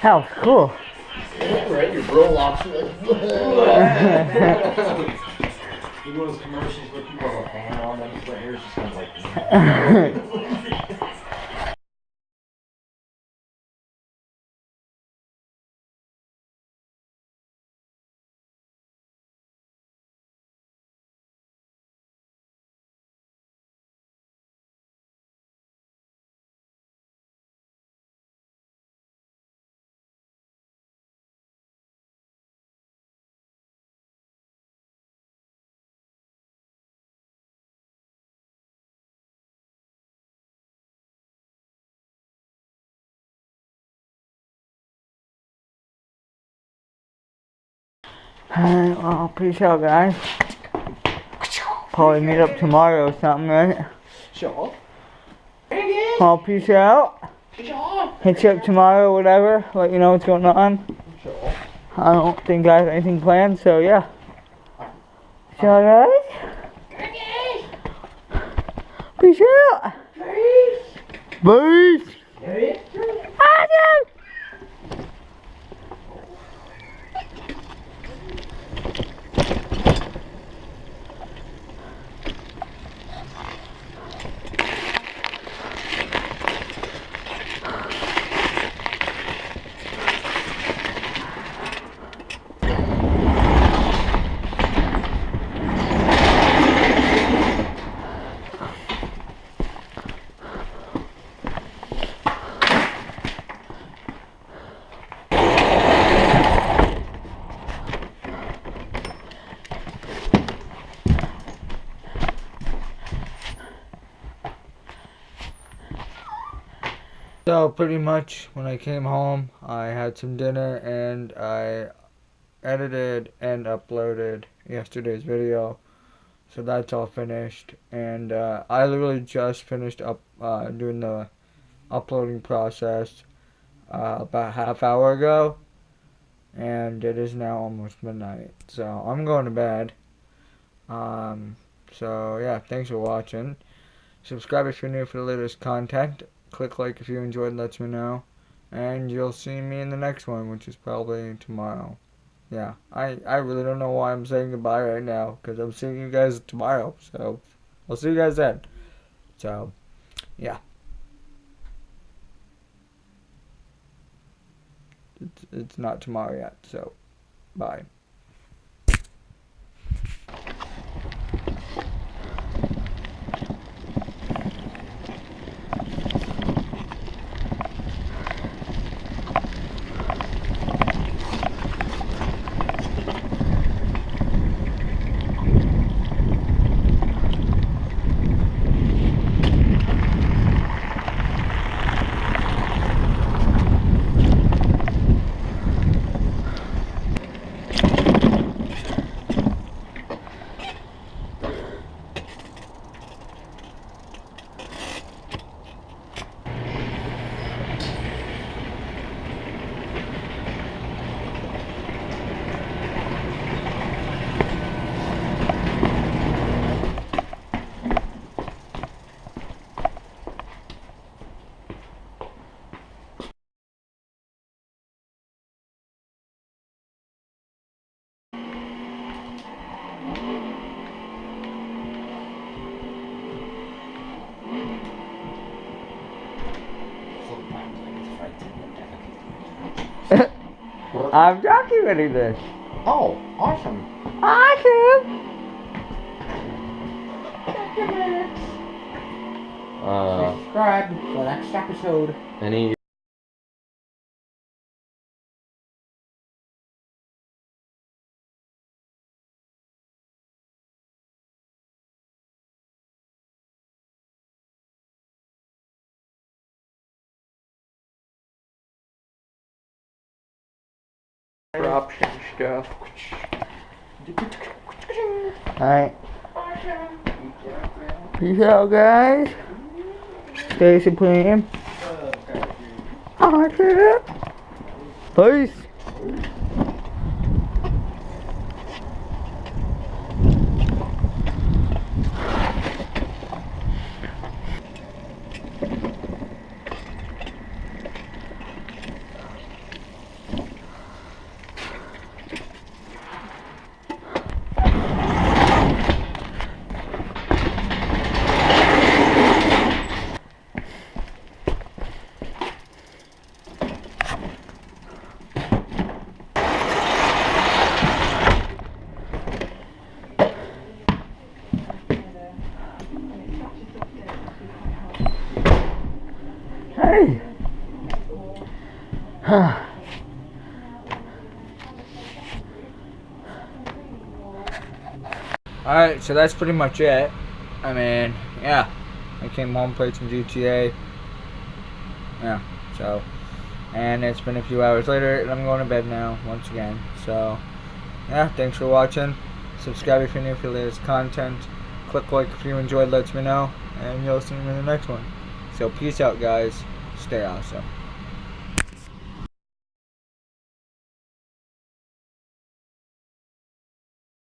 That was cool. Right, your bro walks in like, You know those commercials where people have a fan on them, but yours just sounds like. Alright, well, peace out, guys. Probably meet up tomorrow or something, right? sure. Well, peace out. Hit you up tomorrow or whatever. Let you know what's going on. Sure. I don't think I have anything planned, so yeah. Peace out, guys. Peace out. Peace. Awesome. So pretty much when I came home, I had some dinner and I edited and uploaded yesterday's video. So that's all finished, and I literally just finished doing the uploading process about half hour ago, and it is now almost midnight. So I'm going to bed. So yeah, thanks for watching. Subscribe if you're new for the latest content. Click like if you enjoyed, lets me know. And you'll see me in the next one, which is probably tomorrow. Yeah, I really don't know why I'm saying goodbye right now, because I'm seeing you guys tomorrow. So, I'll see you guys then. So, yeah. It's not tomorrow yet, so, bye. I'm documenting this. Oh, awesome. Awesome. Subscribe for the next episode. Any Option stuff. Alright. Peace out, guys. Stay supreme. Awesome. Peace. Alright, so that's pretty much it. I mean, yeah. I came home, played some GTA. Yeah, so. And it's been a few hours later, and I'm going to bed now, once again. So, yeah, thanks for watching. Subscribe if you're new for the latest content. Click like if you enjoyed, lets me know. And you'll see me in the next one. So, peace out, guys. Stay awesome.